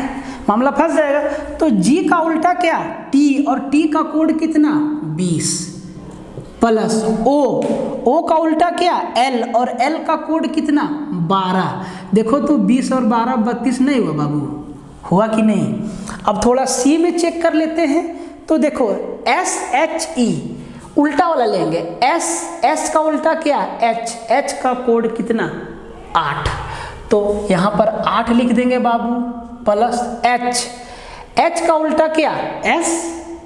मामला फंस जाएगा। तो जी का उल्टा क्या, टी, और टी का कोड कितना, 20 प्लस ओ का उल्टा क्या, एल, और एल का कोड कितना, 12। देखो तो 20 और 12 32 नहीं हुआ बाबू, हुआ कि नहीं। अब थोड़ा सी में चेक कर लेते हैं। तो देखो SHE उल्टा वाला लेंगे, S का उल्टा क्या, H का कोड कितना, 8। तो यहाँ पर 8 लिख देंगे बाबू, प्लस H का उल्टा क्या, S,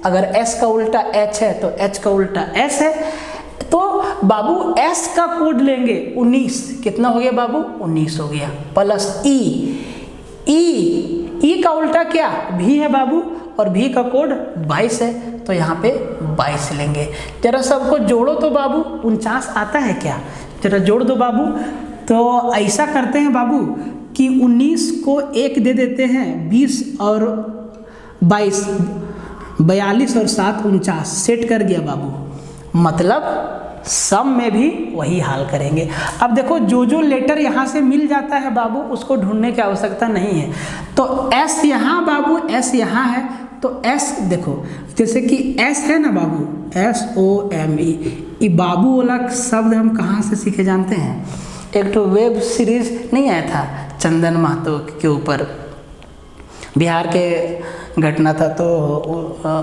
अगर S का उल्टा H है तो H का उल्टा S है। तो बाबू S का कोड लेंगे 19, कितना हो गया बाबू, 19 हो गया, प्लस E का उल्टा क्या, V है बाबू, और V का कोड 22 है, तो यहाँ पे 22 लेंगे। जरा सबको जोड़ो तो बाबू, 49 आता है क्या, जरा जोड़ दो बाबू। तो ऐसा करते हैं बाबू कि 19 को 1 दे देते हैं, 20 और 22, 42 और 7 49, सेट कर गया बाबू। मतलब सम में भी वही हाल करेंगे। अब देखो जो लेटर यहाँ से मिल जाता है बाबू, उसको ढूंढने की आवश्यकता नहीं है। तो S यहाँ बाबू, S यहाँ है, तो S देखो, जैसे कि S है ना बाबू, SOME, ये बाबू वाला शब्द हम कहाँ से सीखे जानते हैं, एक तो वेब सीरीज नहीं आया था चंदन महतो के ऊपर बिहार के घटना था, तो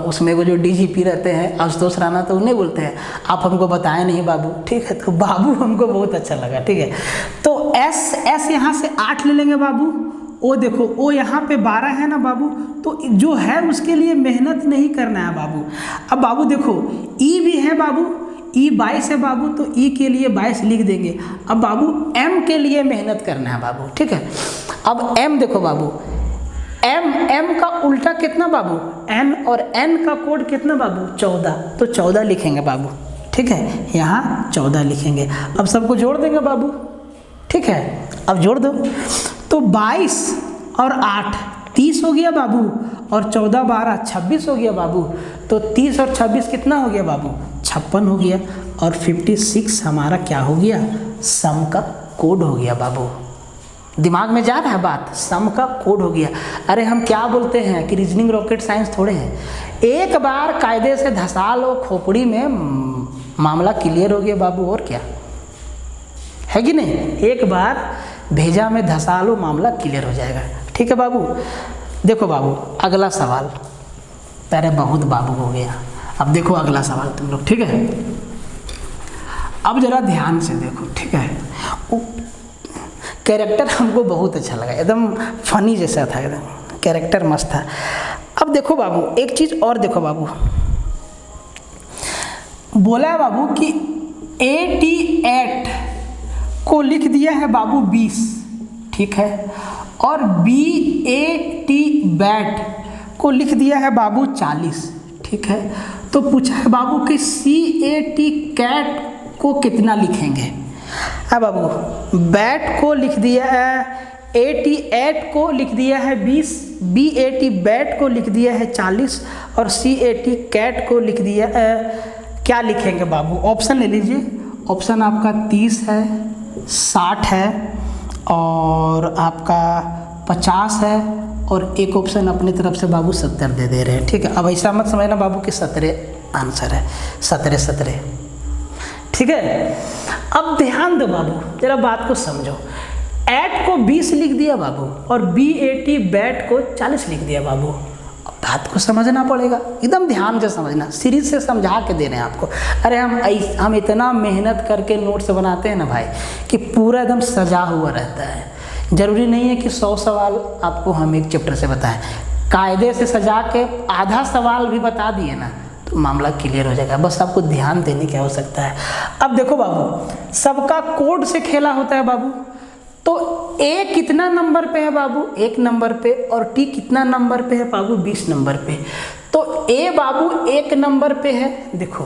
उसमें वो जो डीजीपी रहते हैं आशुतोष राणा, तो उन्हें बोलते हैं आप हमको बताएं नहीं बाबू, ठीक है। तो बाबू हमको बहुत अच्छा लगा, ठीक है। तो एस यहाँ से 8 ले लेंगे बाबू। ओ देखो, ओ यहाँ पे 12 है ना बाबू, तो जो है उसके लिए मेहनत नहीं करना है बाबू। अब बाबू देखो ई भी है बाबू, ई 22 है बाबू, तो ई के लिए 22 लिख देंगे। अब बाबू एम के लिए मेहनत करना है बाबू, ठीक है। अब एम देखो बाबू, एम का उल्टा कितना बाबू, एन, और एन का कोड कितना बाबू 14, तो 14 लिखेंगे बाबू, ठीक है। यहाँ 14 लिखेंगे। अब सबको जोड़ देंगे बाबू, ठीक है। अब जोड़ दो, तो 22 और 8 30 हो गया बाबू, और 14 12 26 हो गया बाबू। तो 30 और 26 कितना हो गया बाबू, 56 हो गया। और 56 हमारा क्या हो गया, सम का कोड हो गया बाबू। दिमाग में जा रहा है बात, सम का कोड हो गया। अरे हम क्या बोलते हैं कि रीजनिंग रॉकेट साइंस थोड़े हैं, एक बार कायदे से धसा लो खोपड़ी में, मामला क्लियर हो गया बाबू। और क्या है कि नहीं, एक बार भेजा में धसा लो, मामला क्लियर हो जाएगा, ठीक है बाबू। देखो बाबू अगला सवाल, पहले बहुत बाबू हो गया, अब देखो अगला सवाल तुम लोग, ठीक है। अब जरा ध्यान से देखो, ठीक है। कैरेक्टर हमको बहुत अच्छा लगा, एकदम फनी जैसा था, एकदम कैरेक्टर मस्त था। अब देखो बाबू एक चीज़ और देखो बाबू, बोला है बाबू कि 88 को लिख दिया है बाबू 20, ठीक है, और BAT बैट को लिख दिया है बाबू 40, ठीक है। तो पूछा है बाबू कि CAT कैट को कितना लिखेंगे। अब बाबू बैट को लिख दिया है, 88 को लिख दिया है 20, BAT बैट को लिख दिया है 40, और CAT कैट को लिख दिया क्या लिखेंगे बाबू। ऑप्शन ले लीजिए, ऑप्शन आपका 30 है, 60 है, और आपका 50 है, और एक ऑप्शन अपनी तरफ से बाबू 70 दे रहे हैं, ठीक है। अब ऐसा मत समझना बाबू कि 17 आंसर है, 17, ठीक है। अब ध्यान दो बाबू, जरा बात को समझो। 8 को 20 लिख दिया बाबू, और BAT बैट को 40 लिख दिया बाबू। अब बात को समझना पड़ेगा, एकदम ध्यान से समझना, सीरीज से समझा के दे रहे हैं आपको। अरे हम इतना मेहनत करके नोट्स बनाते हैं ना भाई, कि पूरा एकदम सजा हुआ रहता है। जरूरी नहीं है कि 100 सवाल आपको हम एक चैप्टर से बताएं, कायदे से सजा के आधा सवाल भी बता दिए ना, तो मामला क्लियर हो जाएगा। बस आपको ध्यान देने की आवश्यकता है। अब देखो बाबू, सबका कोड से खेला होता है बाबू। तो A कितना नंबर पे है बाबू, 1 नंबर पे, और T कितना नंबर पे है बाबू, 20 नंबर पे। तो A बाबू 1 नंबर पे है, देखो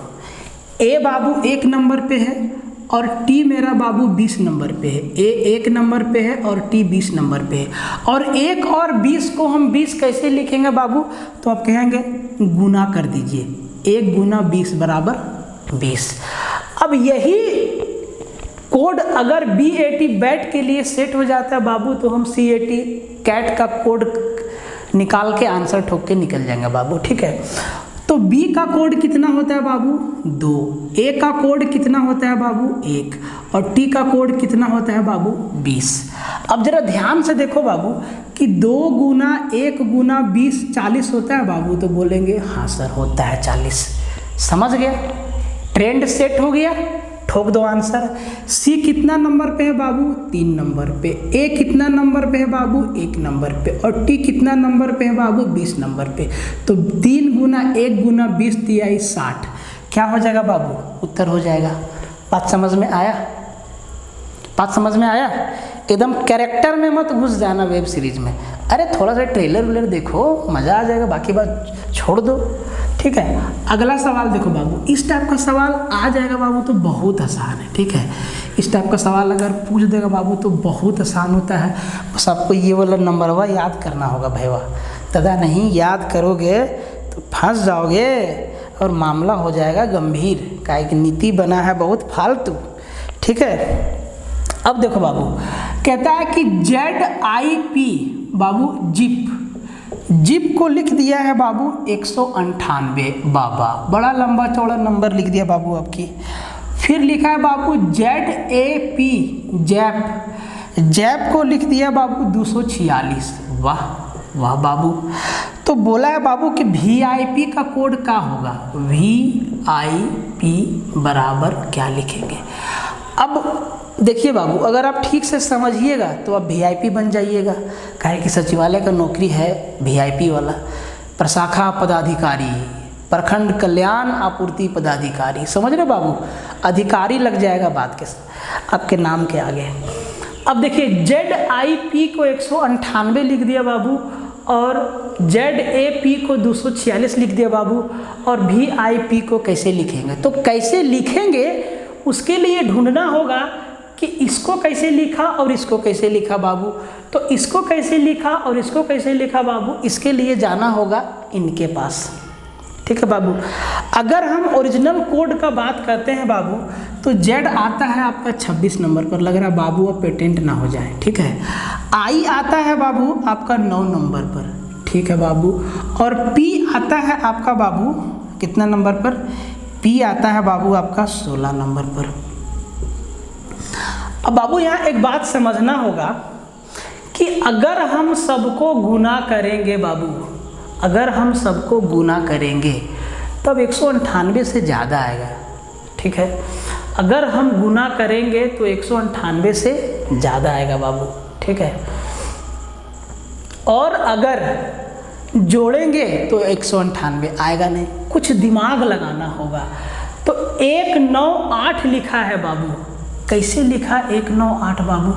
A बाबू 1 नंबर पे है, और T मेरा बाबू 20 नंबर पे है। A 1 नंबर पे है और T 20 नंबर पे है। और 1 और 20 को हम 20 कैसे लिखेंगे बाबू, तो आप कहेंगे गुना कर दीजिए, 1 गुना 20 बराबर 20। अब यही कोड अगर BAT बैट के लिए सेट हो जाता है बाबू, तो हम CAT कैट का कोड निकाल के आंसर ठोक के निकल जाएंगे बाबू, ठीक है। तो B का कोड कितना होता है बाबू, 2, A का कोड कितना होता है बाबू, 1, और T का कोड कितना होता है बाबू, 20। अब जरा ध्यान से देखो बाबू कि 2 गुना 1 गुना 20 40 होता है बाबू, तो बोलेंगे हाँ सर होता है 40। समझ गया, ट्रेंड सेट हो गया, ठोक दो आंसर। C कितना नंबर पे है बाबू, 3 नंबर पे। A कितना नंबर पे है बाबू, 1 नंबर पे। और T कितना नंबर पे है बाबू, 20 नंबर पे। तो 3 गुना 1 गुना 20 दिया 60, क्या हो जाएगा बाबू, उत्तर हो जाएगा। बात समझ में आया, बात समझ में आया। एकदम कैरेक्टर में मत घुस जाना वेब सीरीज में, अरे थोड़ा सा ट्रेलर व्रेलर देखो, मज़ा आ जाएगा, बाकी बात छोड़ दो, ठीक है। अगला सवाल देखो बाबू, इस टाइप का सवाल आ जाएगा बाबू तो बहुत आसान है, ठीक है। इस टाइप का सवाल अगर पूछ देगा बाबू तो बहुत आसान होता है। बस आपको ये वाला नंबरवा याद करना होगा भैया, तदा नहीं याद करोगे तो फंस जाओगे और मामला हो जाएगा गंभीर, का एक नीति बना है बहुत फालतू, ठीक है। अब देखो बाबू, कहता है कि ZIP बाबू जिप को लिख दिया है बाबू 198, बाबा बड़ा लंबा चौड़ा नंबर लिख दिया बाबू आपकी। फिर लिखा है बाबू ZAP जैब को लिख दिया बाबू 246। वाह वाह बाबू। तो बोला है बाबू कि VIP का कोड क्या होगा, VIP बराबर क्या लिखेंगे। अब देखिए बाबू, अगर आप ठीक से समझिएगा तो आप VIP बन जाइएगा, काहे कि सचिवालय का नौकरी है VIP वाला। प्रशाखा पदाधिकारी, प्रखंड कल्याण आपूर्ति पदाधिकारी, समझ रहे बाबू, अधिकारी लग जाएगा बात के आपके नाम के आगे। अब देखिए ZIP को 198 लिख दिया बाबू, और ZAP को 246 लिख दिया बाबू, और VIP को कैसे लिखेंगे। तो कैसे लिखेंगे उसके लिए ढूंढना होगा कि इसको कैसे लिखा और इसको कैसे लिखा बाबू। तो इसको कैसे लिखा और इसको कैसे लिखा बाबू, इसके लिए जाना होगा इनके पास। ठीक है बाबू। अगर हम ओरिजिनल कोड का बात करते हैं बाबू, तो Z आता है आपका 26 नंबर पर, लग रहा है बाबू अब पेटेंट ना हो जाए। ठीक है। I आता है बाबू आपका 9 नंबर पर। ठीक है बाबू। और P आता है आपका बाबू कितना नंबर पर, P आता है बाबू आपका 16 नंबर पर। अब बाबू यहाँ एक बात समझना होगा कि अगर हम सबको गुना करेंगे बाबू, अगर हम सबको गुना करेंगे तब 198 से ज़्यादा आएगा। ठीक है। अगर हम गुना करेंगे तो 198 से ज़्यादा आएगा बाबू। ठीक है। और अगर जोड़ेंगे तो 198 आएगा नहीं, कुछ दिमाग लगाना होगा। तो 198 लिखा है बाबू, कैसे लिखा 198 बाबू,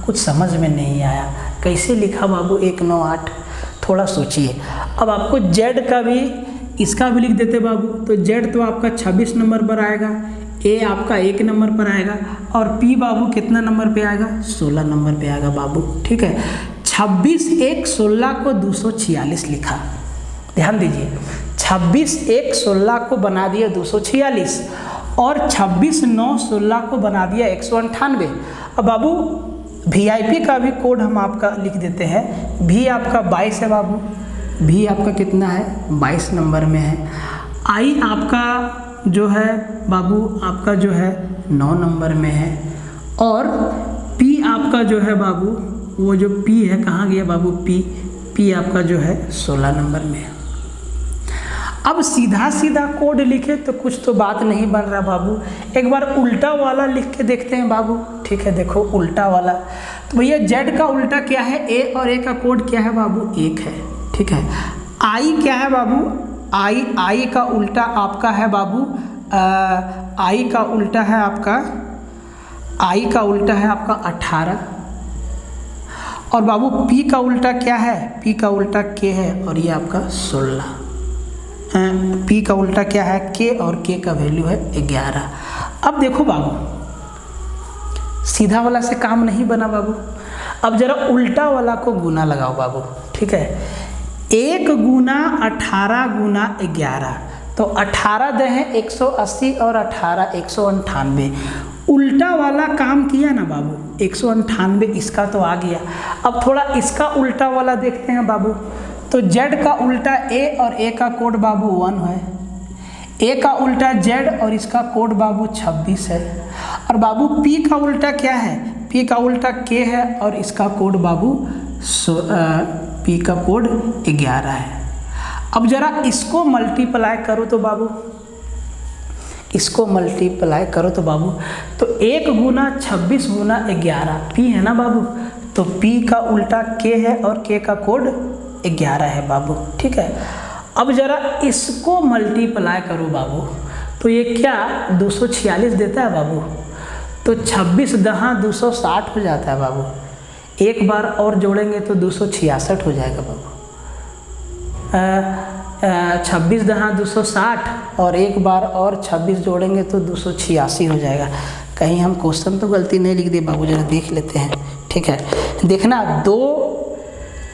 कुछ समझ में नहीं आया। कैसे लिखा बाबू 198, थोड़ा सोचिए। अब आपको Z का भी, इसका भी लिख देते बाबू। तो Z तो आपका 26 नंबर पर आएगा, A आपका 1 नंबर पर आएगा, और P बाबू कितना नंबर पे आएगा, 16 नंबर पे आएगा बाबू। ठीक है। 26 1 16 को 246 लिखा, ध्यान दीजिए। 26 1 16 को बना दिया 246, और 26 9 16 को बना दिया 198। अब बाबू VIP का भी कोड हम आपका लिख देते हैं। V आपका 22 है बाबू, V आपका कितना है, 22 नंबर में है। I आपका जो है बाबू आपका जो है 9 नंबर में है, और P आपका जो है बाबू, वो जो P है कहाँ गया बाबू, P आपका जो है 16 नंबर में है। अब सीधा सीधा कोड लिखे तो कुछ तो बात नहीं बन रहा बाबू, एक बार उल्टा वाला लिख के देखते हैं बाबू। ठीक है, देखो उल्टा वाला। तो भैया Z का उल्टा क्या है, A, और A का कोड क्या है बाबू, 1 है। ठीक है। I क्या है बाबू, I का उल्टा आपका है बाबू, I का उल्टा है आपका, I का उल्टा है आपका 18, और बाबू P का उल्टा क्या है, P का उल्टा K है, और ये आपका 16। P का उल्टा क्या है, K, और K का वैल्यू है 11। अब देखो बाबू, सीधा वाला से काम नहीं बना बाबू, अब जरा उल्टा वाला को गुना लगाओ बाबू। ठीक है। 1 गुना 18 गुना 11, तो 18 दे हैं 180, और 18 198। उल्टा वाला काम किया ना बाबू, 198 इसका तो आ गया। अब थोड़ा इसका उल्टा वाला देखते हैं बाबू। तो Z का उल्टा A, और A का कोड बाबू 1 है। A का उल्टा Z, और इसका कोड बाबू 26 है। और बाबू P का उल्टा क्या है, P का उल्टा K है, और इसका कोड बाबू P का कोड 11 है। अब जरा इसको मल्टीप्लाई करो तो बाबू, इसको मल्टीप्लाई करो तो बाबू, तो 1 गुना 26 गुना 11 P है ना बाबू, तो P का उल्टा K है, और K का कोड 11 है बाबू। ठीक है। अब जरा इसको मल्टीप्लाई करो बाबू, तो ये क्या 246 देता है बाबू, तो 26 दहा 260 हो जाता है बाबू। एक बार और जोड़ेंगे तो 266 हो जाएगा बाबू। 26 दहा 260, और एक बार और 26 जोड़ेंगे तो 286 हो जाएगा। कहीं हम क्वेश्चन तो गलती नहीं लिख दिए बाबू, जरा देख लेते हैं। ठीक है, देखना 2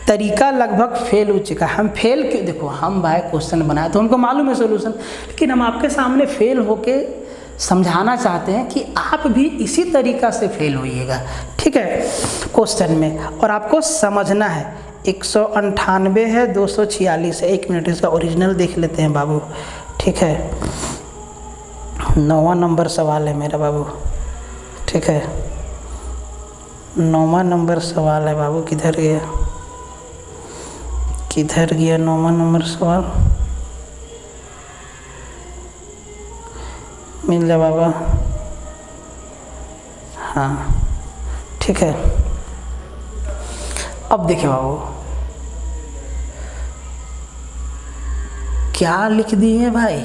तरीका लगभग फेल हो चुका है। हम फेल क्यों, देखो हम भाई क्वेश्चन बनाए तो हमको मालूम है सोल्यूशन, लेकिन हम आपके सामने फेल होके समझाना चाहते हैं कि आप भी इसी तरीका से फेल होइएगा। ठीक है, क्वेश्चन में, और आपको समझना है 198 है 246 है। 1 मिनट इसका ओरिजिनल देख लेते हैं बाबू। ठीक है, 9वां नंबर सवाल है मेरा बाबू। ठीक है, 9वां नंबर सवाल है बाबू, किधर गया, किधर गया 9वां नंबर सवाल, मिल जा बाबा। हाँ ठीक है, अब देखिए बाबू क्या लिख दिए भाई,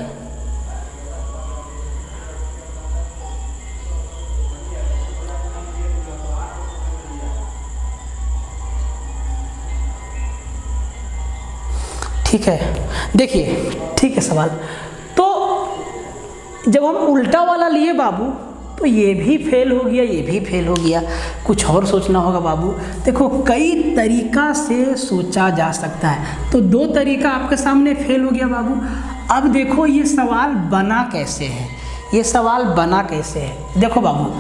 ठीक है। देखिए ठीक है सवाल, तो जब हम उल्टा वाला लिए बाबू तो ये भी फेल हो गया, ये भी फेल हो गया, कुछ और सोचना होगा बाबू। देखो कई तरीका से सोचा जा सकता है, तो 2 तरीका आपके सामने फेल हो गया बाबू। अब देखो ये सवाल बना कैसे है, ये सवाल बना कैसे है, देखो बाबू